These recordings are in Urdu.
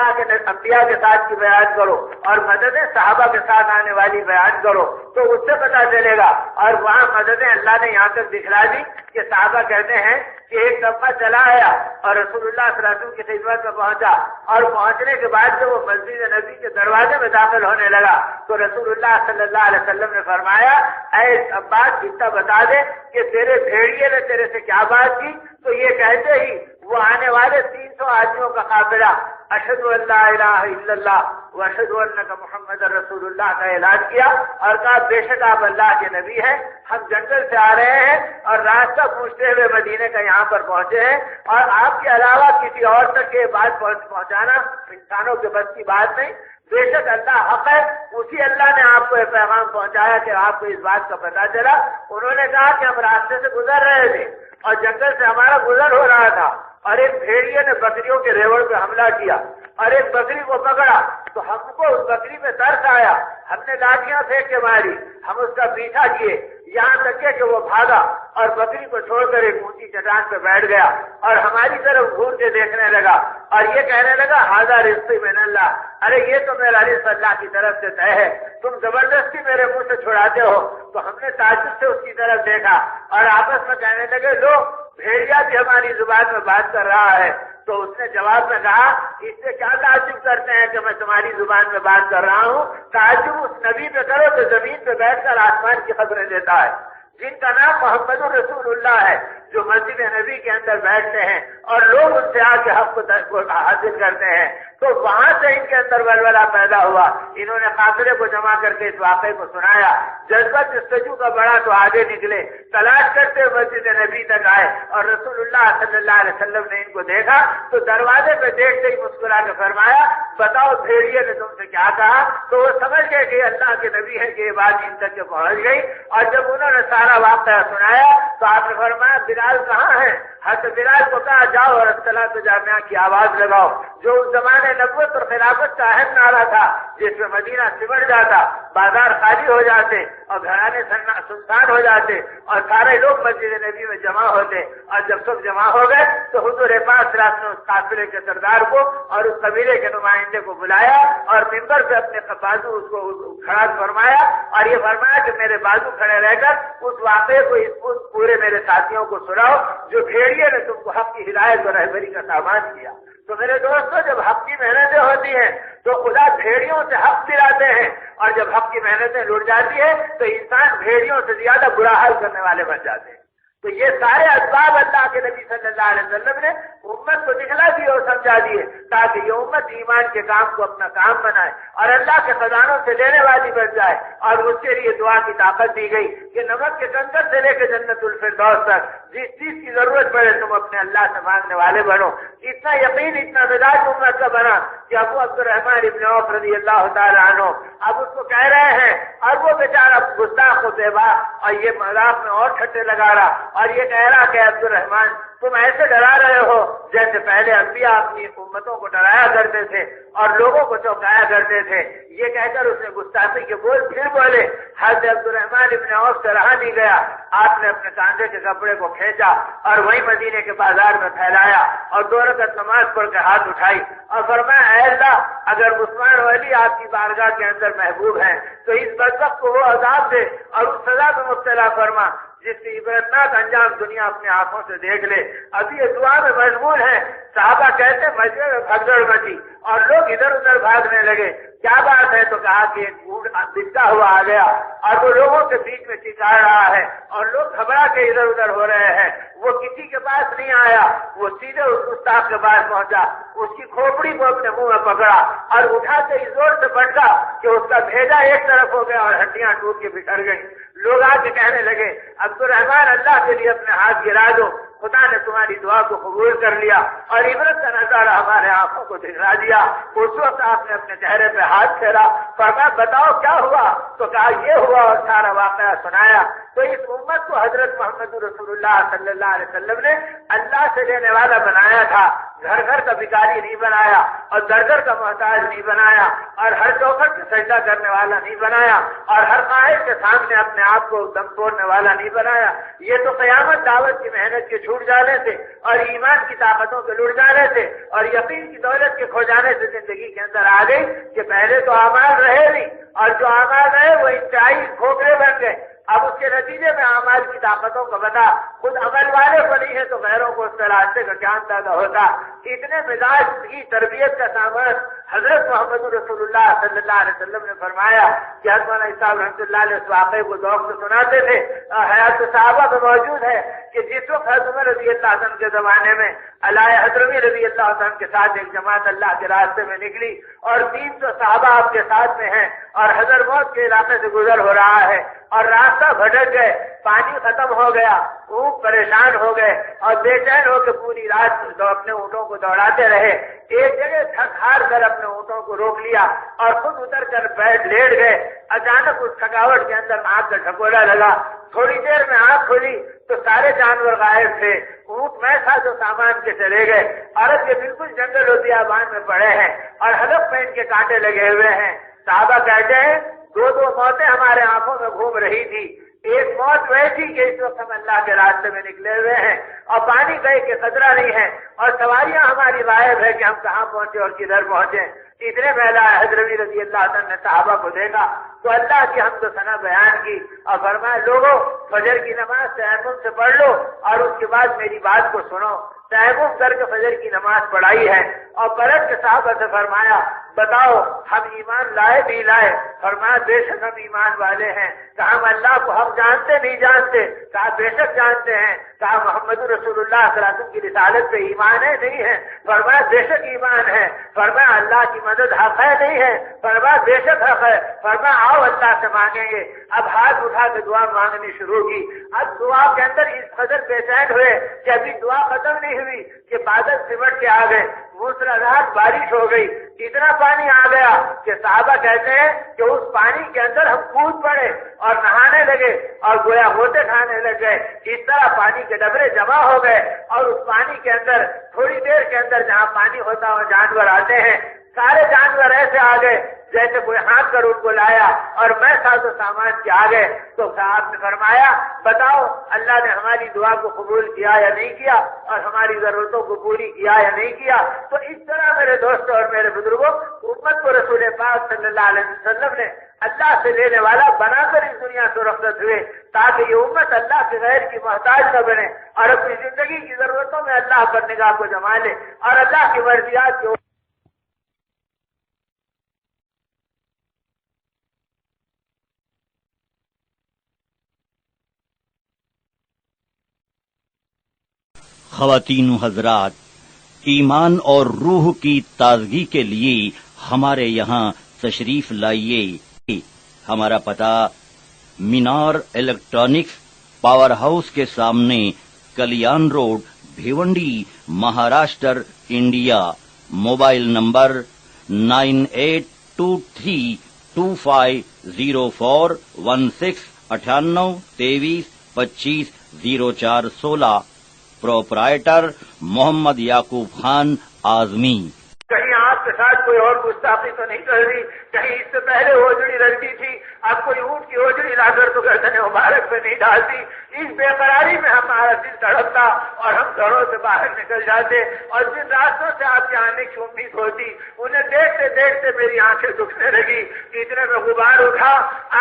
انبیاء کے ساتھ کی بیان کرو اور مددیں صحابہ کے ساتھ آنے والی بیان کرو تو اس سے پتا چلے گا. اور وہاں مددیں اللہ نے یہاں تک دکھلا دی کہ صحابہ کہتے ہیں کہ ایک دفعہ چلا آیا اور رسول اللہ صلی اللہ علیہ وسلم کی خدمت میں پہنچا اور پہنچنے کے بعد جب وہ مسجد نبی کے دروازے میں داخل ہونے لگا تو رسول اللہ صلی اللہ علیہ وسلم نے فرمایا اے عباس اتنا بتا دے کہ تیرے بھیڑیے نے تیرے سے کیا بات کی. تو یہ کہتے ہی وہ آنے والے 300 آدمیوں کا قافلہ اشہد ان لا الہ الا اللہ واشہد انک محمد رسول اللہ کا اعلان کیا اور کہا بے شک آپ اللہ کے نبی ہیں, ہم جنگل سے آ رہے ہیں اور راستہ پوچھتے ہوئے مدینے کا یہاں پر پہنچے ہیں اور آپ کے علاوہ کسی اور تک یہ بات پہنچانا انسانوں کے بس کی بات نہیں. بے شک اللہ حق ہے, اسی اللہ نے آپ کو یہ پیغام پہنچایا کہ آپ کو اس بات کا پتا چلا. انہوں نے کہا کہ ہم راستے سے گزر رہے تھے اور جنگل سے ہمارا گزر ہو رہا تھا اور ایک بھیڑیے نے بکریوں کے ریوڑ پہ حملہ کیا اور ایک بکری کو پکڑا تو ہم کو اس بکری میں ترس آیا, ہم نے لاٹیاں پھینک کے ماری, ہم اس کا پیچھا کیے یہاں تک کہ وہ بھاگا اور بکری کو چھوڑ کر ایک اونچی چٹان پہ بیٹھ گیا اور ہماری طرف گھور کے دیکھنے لگا اور یہ کہنے لگا ھذا رزقی من اللہ, ارے یہ تو میرا رزق اللہ کی طرف سے طے ہے, تم زبردستی میرے منہ سے چھڑاتے ہو. تو ہم نے تعجب سے اس کی طرف دیکھا اور آپس میں کہنے لگے لو بھیڑیا بھی ہماری زبان میں بات کر رہا ہے. تو اس نے جواب میں کہا اس سے کیا تعجب کرتے ہیں کہ میں تمہاری زبان میں بات کر رہا ہوں, تعجب اس نبی پہ کرو جو زمین پہ بیٹھ کر آسمان کی خبریں دیتا ہے, جن کا نام محمد الرسول اللہ ہے, جو مسجد نبی کے اندر بیٹھتے ہیں اور لوگ ان سے آ کے حق کو حاصل کرتے ہیں. تو وہاں سے ان کے اندر ولولہ پیدا ہوا. انہوں نے قافلے کو جمع کر کے اس واقعے کو سنایا. جذبہ جستجو کا بڑا تو آگے نکلے, تلاش کرتے مسجد نبی تک آئے اور رسول اللہ صلی اللہ علیہ وسلم نے ان کو دیکھا تو دروازے پہ دیکھتے ہی مسکرا کے فرمایا بتاؤ بھیڑیے نے تم سے کیا کہا. تو وہ سمجھ گئے کہ اللہ کے نبی ہے کہ یہ بات ان تک پہنچ گئی. اور جب انہوں نے سارا واقعہ سنایا تو آپ نے فرمایا بلال کہاں ہے. حضرت بلال کو کہا جاؤ اور الصلاۃ جامعہ کی آواز لگاؤ, جو اس زمانے نبوت اور خلافت کا اہم نعرہ تھا جس میں مدینہ سمٹ جاتا, بازار خالی ہو جاتے اور گھرانے سنسان ہو جاتے اور سارے لوگ مسجد نبی میں جمع ہوتے. اور جب سب جمع ہو گئے تو حضور پاک صلی اللہ علیہ وسلم نے اس قافلے کے سردار کو اور اس قبیلے کے نمائندے کو بلایا اور ممبر پہ اپنے بازو اس کو کھڑا فرمایا اور یہ فرمایا کہ میرے بازو کھڑے رہ کر اس واقعے کو اس پورے میرے ساتھیوں کو سناؤ جو بھیڑیے نے تم کو حق کی ہدایت اور رہبری کا سامان دیا. تو میرے دوستوں جب حق کی محنتیں ہوتی ہیں تو خدا بھیڑیوں سے حق دلاتے ہیں اور جب حق کی محنتیں لٹ جاتی ہے تو انسان بھیڑیوں سے زیادہ برا حال کرنے والے بن جاتے ہیں. تو یہ سارے اسباب اللہ کے نبی صلی اللہ علیہ وسلم نے امت کو دکھلا دیے اور سمجھا دیے تاکہ یہ امت ایمان کے کام کو اپنا کام بنائے اور اللہ کے خزانوں سے لینے والی بن جائے. اور اس کے لیے دعا کی طاقت دی گئی کہ نمک کے کنکر سے لے کے جنت الفردوس تک جس چیز کی ضرورت پڑے تم اپنے اللہ سے مانگنے والے بنو. اتنا یقین اتنا مزاج امت کا بنا کہ ابو عبد الرحمن ابن عوف رضی اللہ تعالیٰ عنہ اب اس کو کہہ رہے ہیں اور وہ بیچارہ گستاخ و بے باک اور یہ مذاق میں اور ٹھٹے لگا رہا اور یہ کہہ رہا کہ عبد الرحمن تم ایسے ڈرا رہے ہو جیسے پہلے انبیاء اپنی امتوں کو ڈرایا کرتے تھے اور لوگوں کو چوکایا کرتے تھے. یہ کہہ کر اس نے گستاخی کے بول پھر بولے. حضرت عبد الرحمن ابن عوف سے رہا نہیں گیا, آپ نے اپنے کاندھے کے کپڑے کو کھینچا اور وہی مدینے کے بازار میں پھیلایا اور 2 رکعت نماز پڑھ کے ہاتھ اٹھائی اور فرمایا اے اللہ اگر عثمان ولی آپ کی بارگاہ کے اندر محبوب ہیں تو اس بدبخت کو وہ عذاب دے اور اس سزا میں مبتلا فرما جس کی عبرتناک انجام دنیا اپنے آنکھوں سے دیکھ لے. ابھی یہ دعا میں مشغول ہے. صحابہ کہتے مجمع میں بھگدڑ مچی اور لوگ ادھر ادھر بھاگنے لگے. کیا بات ہے؟ تو کہا کہ ایک اونٹ دکھتا ہوا آ گیا اور وہ لوگوں کے بیچ میں چکا رہا ہے اور لوگ گھبرا کے ادھر ادھر ہو رہے ہیں. وہ کسی کے پاس نہیں آیا, وہ سیدھے اس گستاخ کے پاس پہنچا, اس کی کھوپڑی کو اپنے منہ میں پکڑا اور اٹھا کے اس زور سے پٹکا کہ اس کا بھیجا ایک طرف ہو گیا اور ہڈیاں ٹوٹ کے بکھر گئی. لوگ آ کے کہنے لگے عبد الرحمن اللہ کے لیے اپنے ہاتھ گرا دو, خدا نے تمہاری دعا کو قبول کر لیا اور عبرت کا نظارہ ہمارے آنکھوں کو دکھلا دیا. اس وقت آپ نے اپنے چہرے پہ ہاتھ پھیرا, فرمایا بتاؤ کیا ہوا؟ تو کہا یہ ہوا اور سارا واقعہ سنایا. تو اس امت کو حضرت محمد رسول اللہ صلی اللہ علیہ وسلم نے اللہ سے لینے والا بنایا تھا، گھر گھر کا بھکاری نہیں بنایا اور در در کا محتاج نہیں بنایا اور ہر چوکھٹ سے سجدہ کرنے والا نہیں بنایا اور ہر قائد کے سامنے اپنے آپ کو دم توڑنے والا نہیں بنایا۔ یہ تو قیامت دعوت کی محنت کے چھوٹ جانے سے اور ایمان کی طاقتوں کے لٹ جانے سے اور یقین کی دولت کے کھو جانے سے زندگی کے اندر آ گئی کہ پہلے تو اعمال رہے نہیں اور جو اعمال رہے وہ انتہائی کھوکھرے بن گئے۔ اب اس کے نتیجے میں اعمال کی طاقتوں کا پتہ خود عمل والے کو نہیں ہے تو غیروں کو اس کے راستے کا کیا اندازہ ہوتا۔ اتنے مزاج کی تربیت کا سامان حضرت محمد رسول اللہ صلی اللہ علیہ وسلم نے فرمایا کہ حضرت مولانا صاحب رحمۃ اللہ علیہ اس واقعے کو ذوق سے سناتے تھے۔ حیات صحابہ میں موجود ہے کہ جس وقت حضرت عمر رضی اللہ عنہ کے زمانے میں علائے حضرمی رضی اللہ عنہ کے ساتھ ایک جماعت اللہ کے راستے میں نکلی اور 300 صحابہ آپ کے ساتھ میں ہیں اور حضرموت کے علاقے سے گزر ہو رہا ہے اور راستہ بھٹک گئے، پانی ختم ہو گیا، اونٹ پریشان ہو گئے اور بے چین ہو کے پوری رات اپنے اونٹوں کو دوڑاتے رہے۔ ایک جگہ تھک ہار کر اپنے اونٹوں کو روک لیا اور خود اتر کر بیٹھ لیٹ گئے۔ اچانک اس تھکاوٹ کے اندر آنکھ کا ڈھکولا لگا، تھوڑی دیر میں آنکھ کھلی تو سارے جانور غائب تھے، اونٹ میں تھا جو سامان کے چلے گئے۔ عرب کے بالکل جنگل و بیابان میں پڑے ہیں اور حلق میں ان کے کانٹے لگے ہوئے ہیں۔ صحابہ کہتے ہیں دو موتیں ہمارے آنکھوں میں گھوم رہی تھی، ایک موت ویسی کہ اس وقت ہم اللہ کے راستے میں نکلے ہوئے ہیں اور پانی گئے کہ خطرہ نہیں ہے اور سواریاں ہماری غائب ہے کہ ہم کہاں پہنچے اور کدھر پہنچے۔ اتنے پہلا حضرت رضی اللہ عنہ نے صحابہ کو دیکھا تو اللہ کی حمد و ثنا بیان کی اور فرمایا لوگوں فجر کی نماز تیمم سے پڑھ لو اور اس کے بعد میری بات کو سنو۔ تیمم کر کے فجر کی نماز پڑھائی ہے اور پلٹ کے صحابہ سے فرمایا بتاؤ ہم ایمان لائے بھی لائے؟ فرمایا بے شک ہم ایمان والے ہیں۔ کہا ہم اللہ کو ہم جانتے نہیں جانتے؟ کہا بے شک جانتے ہیں۔ کہا محمد رسول اللہ صلی اللہ علیہ وسلم کی رسالت پہ ایمان ہے نہیں ہے؟ فرمایا بے شک ایمان ہے۔ فرمایا اللہ کی مدد حق ہے نہیں ہے؟ فرمایا بے شک حق ہے۔ فرمایا آؤ اللہ سے مانگیں گے۔ اب ہاتھ اٹھا کے دعا مانگنی شروع کی۔ اب دعا کے اندر اس قدر بے چین ہوئے کہ ابھی دعا ختم نہیں ہوئی کہ بادل سمٹ کے آ گئے، موسلادھار بارش ہو گئی، اتنا پانی آ گیا کہ صحابہ کہتے ہیں کہ اس پانی کے اندر ہم کود پڑے اور نہانے لگے اور گویا ہوتے کھانے لگ گئے۔ اس طرح پانی کے ڈبرے جمع ہو گئے اور اس پانی کے اندر تھوڑی دیر کے اندر جہاں پانی ہوتا ہے جانور آتے ہیں، سارے جانور ایسے آ گئے جیسے کوئی ہاتھ کر ان کو لایا اور میں ساز و سامان کے آ گئے۔ تو صاحب نے فرمایا بتاؤ اللہ نے ہماری دعا کو قبول کیا یا نہیں کیا اور ہماری ضرورتوں کو پوری کیا یا نہیں کیا؟ تو اس طرح میرے دوستوں اور میرے بزرگوں امت کو رسول پاک صلی اللہ علیہ وسلم نے اللہ سے لینے والا بنا کر اس دنیا سے رخصت ہوئے تاکہ یہ امت اللہ کے غیر کی محتاج نہ بنے اور اپنی زندگی کی ضرورتوں میں اللہ پر نگاہ کو جما لے اور اللہ کی مرضیات کی خواتین و حضرات، ایمان اور روح کی تازگی کے لیے ہمارے یہاں تشریف لائیے۔ ہمارا پتہ مینار الیکٹرانکس پاور ہاؤس کے سامنے Kalyan road, Bhiwandi, Maharashtra, India. Mobile number 9823250416 9823250416۔ Proprietor Mohammad Yaqub Khan Azmi. کہیں آپ کے ساتھ کوئی اور گستاخی تو نہیں کر رہی؟ کہیں اس سے پہلے اوجڑی رکھتی تھی اب کوئی اونٹ کی اوجڑی لا کر تو گردن مبارک پہ نہیں ڈالتی؟ اس بے قراری میں ہمارا دل تڑپتا اور ہم گھروں سے باہر نکل جاتے اور جن راستوں سے آپ کے آنے کی امید ہوتی انہیں دیکھتے دیکھتے میری آنکھیں دکھنے لگی۔ اتنے میں غبار اٹھا،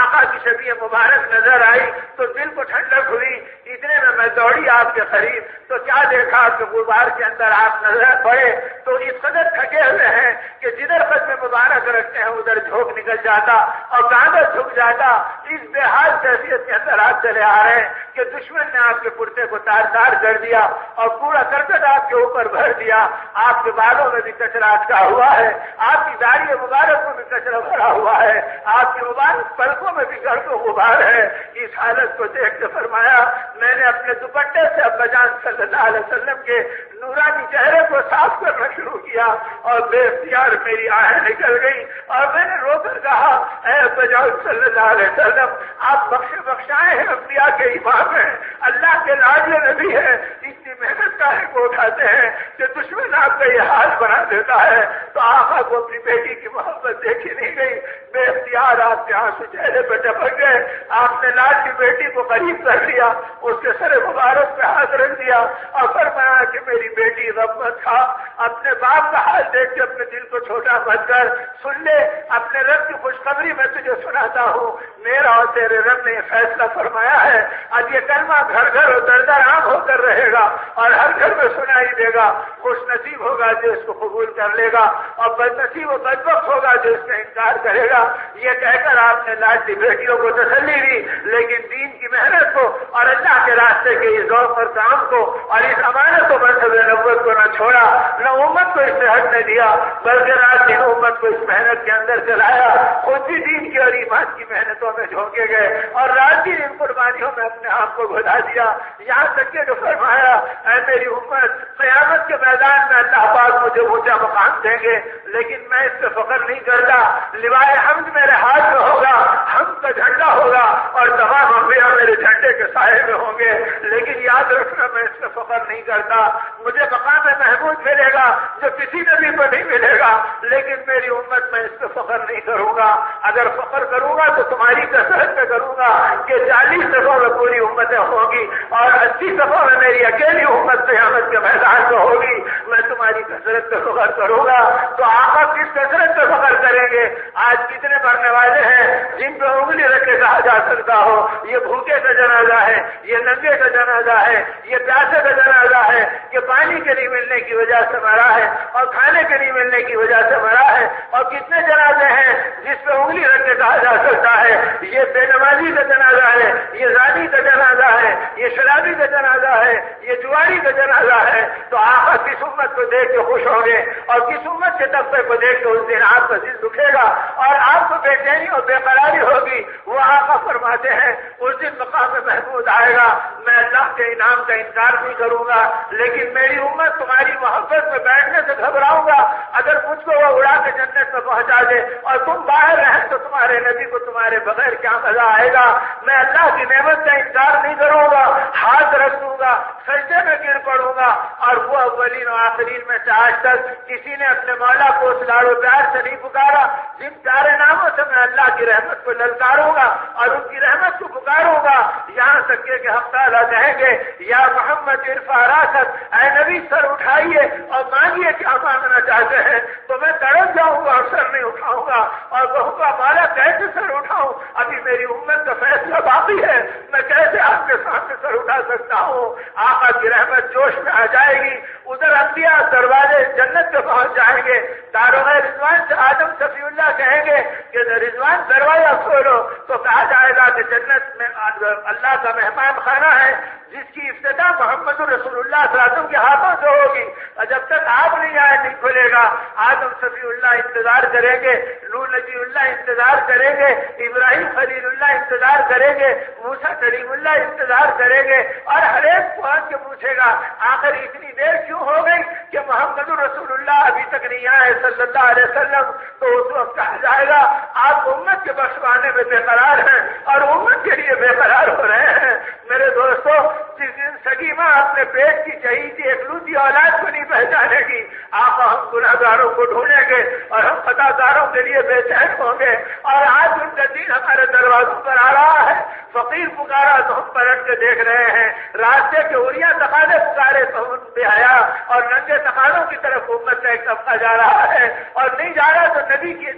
آقا کی شبیہ مبارک نظر آئی تو دل کو ٹھنڈک ہوئی۔ اتنے میں دوڑی آپ کے قریب تو کیا دیکھا کہ غبار کے اندر آپ نظر پڑے تو اس قدر تھکے ہوئے ہیں کہ جدھر قدم مبارک رکھتے ہیں ادھر جھونک نکل جاتا اور کاندھا جھک جاتا۔ اس بے حال کیفیت کے اندر آپ چلے آ رہے ہیں کہ دشمن نے آپ کے کرتے کو تار تار کر دیا اور پورا کرکٹ آپ کے اوپر بھر دیا۔ آپ کے بالوں میں بھی کچرا اٹکا ہوا ہے، آپ کی داڑھی مبارک میں بھی کچرا بھرا ہوا ہے، آپ کی مبارک پلکوں میں بھی گرد و غبار ہے۔ اس حالت کو دیکھ کے فرمایا میں نے اپنے دوپٹے سے ابا جان صلی اللہ علیہ وسلم کے نورانی چہرے کو صاف کرنا شروع کیا اور بے اختیار میری آہیں نکل گئی اور میں نے رو کر کہا اے بجاؤ صلی اللہ علیہ وسلم آپ بخشائے ہیں، انبیاء کے امام ہیں، اللہ کے لاڈلے نبی ہیں، اتنی محنت کا کو اٹھاتے ہیں کہ دشمن آپ کا یہ حال بنا دیتا ہے۔ تو آقا کو اپنی بیٹی کی محبت دیکھی نہیں گئی، بے اختیار آپ کے آنسو چہرے پہ ٹپک گئے۔ آپ نے لاڈلی بیٹی کو قریب کر لیا، اس کے سر مبارک پہ ہاتھ رکھ دیا اور فرمایا کہ میری بیٹی غم مت کھا، اپنے باپ کا حال دیکھ کے اپنے دل کو چھوٹا مت کر، سن لے اپنے رب کی خوشخبری میں تجھے سناتا ہوں، میرا اور تیرے رب نے یہ فیصلہ فرمایا ہے، اب یہ کلمہ گھر گھر اور در در عام ہو کر رہے گا اور ہر گھر میں سنائی دے گا۔ خوش نصیب ہوگا جو اس کو قبول کر لے گا اور بد نصیب و بدبخت ہوگا جو اس کا انکار کرے گا۔ یہ کہہ کر آپ نے لاڈلی بیٹیوں کو تسلی دی، لیکن دین کی محنت کو اور اللہ کے راستے کے اس ذوق اور کام کو اور اس امانت و منصب نبوت کو نہ چھوڑا، نہ امت کو اس سے ہٹنے دیا، بلکہ رات دن امت کو اس محنت کے اندر چلایا۔ خود بھی دین کی اور ایمان کی محنتوں میں جھونکے گئے اور رات دن ان قربانیوں میں اپنے آپ کو بھلا دیا، یہاں تک کہ جو فرمایا اے میری امت قیامت کے میدان میں اللہ پاک مجھے اونچا مقام دیں گے، لیکن میں اس سے فخر نہیں کرتا، لوائے حمد میرے ہاتھ میں ہوگا، حمد کا جھنڈا ہوگا اور تمام انبیاء میرے جھنڈے کے سائے میں ہوں گے، لیکن یاد رکھنا میں اس سے فخر نہیں کرتا۔ مجھے مقام محمود ملے گا جو کسی نبی کو نہیں ملے گا، لیکن میری امت میں اس سے فخر نہیں کروں گا۔ اگر فخر کروں گا تو تمہاری کثرت میں کروں گا کہ 40 صفوں میں پوری امتیں ہوں گی اور 80 صفوں میں میری اکیلی امت قیامت کے میدان میں ہوگی، میں تمہاری کثرت پہ فخر کروں گا۔ تو آقا کس کثرت پہ فخر کریں گے؟ آج کتنے مرنے والے ہیں جن پہ انگلی رکھ کے کہا جا سکتا ہو یہ بھوکے کا جنازہ ہے، یہ ننگے کا جنازہ ہے، یہ پیاسے کا جنازہ ہے، کہ پانی کے نہیں ملنے کی وجہ سے مرا ہے اور کھانے کے نہیں ملنے کی وجہ سے مرا ہے، اور کتنے جنازے ہیں جس پہ انگلی رکھ کے کہا جا سکتا ہے یہ بے نمازی کا جنازہ ہے، یہ زانی کا جنازہ ہے، یہ شرابی کا جنازہ ہے، یہ جواری کا جنازہ ہے۔ تو آقا کس امت کو دیکھ کے خوش ہوں گے اور کس امت کے طبقے کو دیکھ کے اس دن آپ کا دل دکھے گا اور آپ کو بے چینی اور بے قراری ہوگی۔ وہ آقا فرماتے ہیں اس دن مقام محمود آئے گا، میں اللہ کے انعام کا انکار نہیں کروں گا، لیکن میری امت تمہاری محبت میں بیٹھنے سے گھبراؤں گا۔ اگر مجھ کو وہ اڑا کے جنت میں پہنچا دے اور تم باہر رہیں تو تمہارے نبی کو تمہارے بغیر کیا مزہ آئے گا۔ میں اللہ کی نعمت کا انکار نہیں کروں گا، ہاتھ رکھ دوں گا، سجدے میں گر پڑوں گا، اور وہ اولین و آخرین میں سے آج تک کسی نے اپنے مولا کو اس لاڑو پیار سے نہیں پکارا جن پیارے ناموں سے میں اللہ کی رحمت کو للکاروں گا اور ان کی رحمت کو پکاروں گا، یہاں تک کہ ہم تعالیٰ کہیں گے یا محمد ارفع راسک، اے نبی سر اٹھائیے اور مانگیے کیا مانگنا چاہتے ہیں، تو میں تڑپ جاؤں گا اور سر نہیں اٹھاؤں گا اور کہوں گا مولا کیسے سر اٹھاؤں، ابھی میری امت کا فیصلہ باقی ہے، میں کیسے آپ کے سامنے سر اٹھا سکتا ہوں۔ آقا کی رحمت جوش میں آ جائے گی، ادھر انبیاء دروازے جنت پہ پہنچ جائیں گے، داروغ رضوان سے آدم صفی اللہ کہیں گے کہ رضوان دروازہ کھولو، تو کہا جائے گا کہ جنت میں اللہ کا مہمان خانہ ہے جس کی افتتاح محمد رسول اللہ صلی اللہ علیہ وسلم کے ہاتھوں سے ہوگی، اور جب تک آپ نہیں آئے نہیں کھلے گا۔ آدم صفی اللہ انتظار کریں گے، نور نبی اللہ انتظار کریں گے، ابراہیم خلیل اللہ انتظار کریں گے، موسیٰ کلیم اللہ انتظار کریں گے، اور ہر ایک پہنچ کے پوچھے گا آخر اتنی دیر کیوں ہو گئی کہ محمد رسول اللہ ابھی تک نہیں آئے صلی اللہ علیہ وسلم۔ تو اس وقت کہا جائے گا آپ امت کے بخشوانے میں بے قرار ہیں اور امت کے لیے بے قرار ہو رہے ہیں۔ میرے دوستو، جس دن سگی ماں اپنے پیٹ کی چہیتی اکلوتی اولاد کو نہیں پہچانے گی، آپ ہم گناہگاروں کو ڈھونڈیں گے اور ہم خطاکاروں کے لیے بے چین ہوں گے، اور آج ان کا دین ہمارے دروازوں پر آ رہا ہے۔ فقیر پکارا تو ہم پلٹ کے دیکھ رہے ہیں، راستے کے اوریاں تقاضے پکارے تو ہم بے حیا اور ننگے تقاضوں کی طرف امت کا ایک طبقہ جا رہا ہے، اور نہیں جا رہا تو نبی کے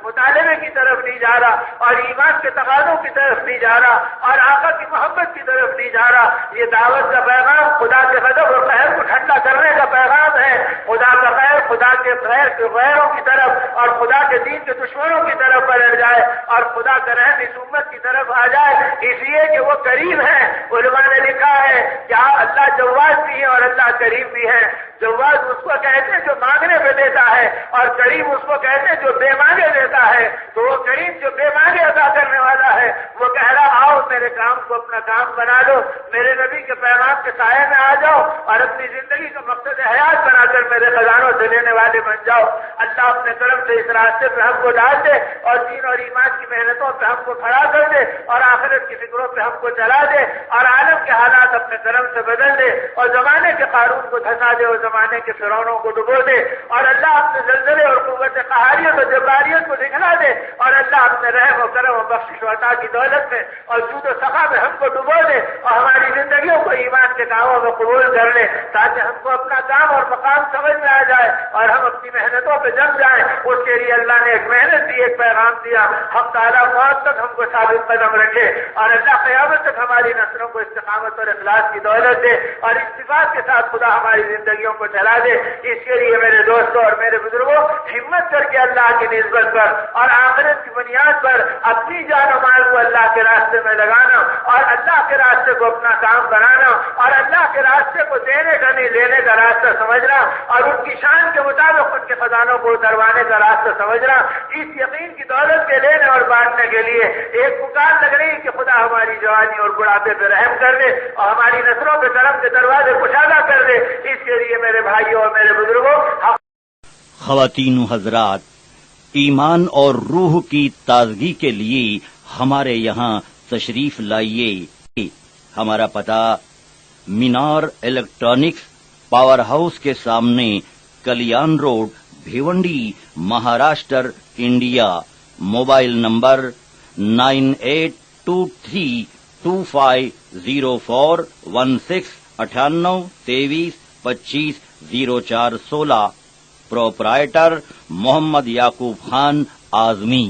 مطالبے کی طرف نہیں جا رہا اور ایمان کے تقاضوں کی طرف نہیں جا رہا اور آقا کی محبت کی طرف نہیں جا رہا۔ یہ دعوت کا پیغام خدا کے غضب اور قہر کو ٹھنڈا کرنے کا پیغام ہے۔ خدا کا خیر خدا کے غیروں کی طرف اور خدا کے دین کے دشمنوں کی طرف پلٹ جائے اور خدا کا رحم اس امت کی طرف آ جائے، اس لیے کہ وہ کریم ہے۔ علماء نے لکھا ہے کہ اللہ جواد بھی ہے اور اللہ کریم بھی ہے۔ جواد اس کو کہتے ہیں جو مانگنے پہ دیتا ہے اور کریم اس کو کہتے ہیں جو بے مانگے دیتا ہے۔ تو وہ کریم جو بے مانگے عطا کرنے والا ہے، وہ کہہ رہا آؤ میرے کام کو اپنا کام بنا لو، میرے نبی کے پیغام کے سائے میں آ جاؤ اور اپنی زندگی کا مقصد حیات بنا کر میرے خزانوں سے لینے والے بن جاؤ۔ اللہ اپنے کرم کرم سے اس راستے پہ ہم کو ڈال دے اور دین اور ایمان کی محنتوں پہ ہم کو کھڑا کر دے اور آخرت کی فکروں پہ ہم کو چلا دے اور عالم کے حالات اپنے کرم سے بدل دے اور زمانے کے قارون کو دھسا دے اور زمانے کے فرعونوں کو ڈبو دے اور اللہ اپنے زلزلے اور قوت قہاریت اور جباریت کو دکھلا دے اور اللہ اپنے رحم و کرم و بخشش و عطا کی دولت میں اور جود و سخا میں ہم کو ڈبو دے اور ہماری زندگیوں کو ایمان کے کاموں میں قبول کر لے تاکہ ہم کو اپنا کام اور مقام سمجھ میں آ جائے اور ہم اپنی محنتوں پہ جم جائیں. اس کے لیے اللہ نے ایک محنت دی, ایک پیغام دیا. ہم تعالیٰ موت تک ہم کو ثابت قدم رکھے اور اللہ قیامت تک ہماری نسلوں کو استقامت اور اخلاص کی دولت دے اور اتفاق کے ساتھ خدا ہماری زندگیوں کو چلا دے. اس کے لیے میرے دوستوں اور میرے بزرگوں, ہمت کر کے اللہ کی نسبت پر اور آخرت کی بنیاد پر اپنی جان و مال کو اللہ کے راستے میں لگانا اور اللہ کے راستے کو اپنا کام بنانا اور اللہ کے راستے کو دینے کا نہیں لینے کا راستہ سمجھنا اور ان کی شان کے مطابق ان کے خزانوں کو اتروانے کا راستہ سمجھنا. اس یقین کی دولت کے لینے اور بانٹنے کے لیے ایک پکار لگ رہی کہ خدا ہماری جوانی اور بڑھاپے پہ رحم کر دے اور ہماری نسلوں کے کرم کے دروازے کشادہ کر دے. اس کے لیے میرے بھائیوں اور میرے بزرگوں, خواتین و حضرات, ایمان اور روح کی تازگی کے لیے ہمارے یہاں تشریف لائیے. ہمارا پتہ مینار الیکٹرانکس پاور ہاؤس کے سامنے, Kalyan road, Bhiwandi, Maharashtra, India. Mobile number 9823250416 9823250416. Proprietor Mohammad Yaqub Khan Azmi.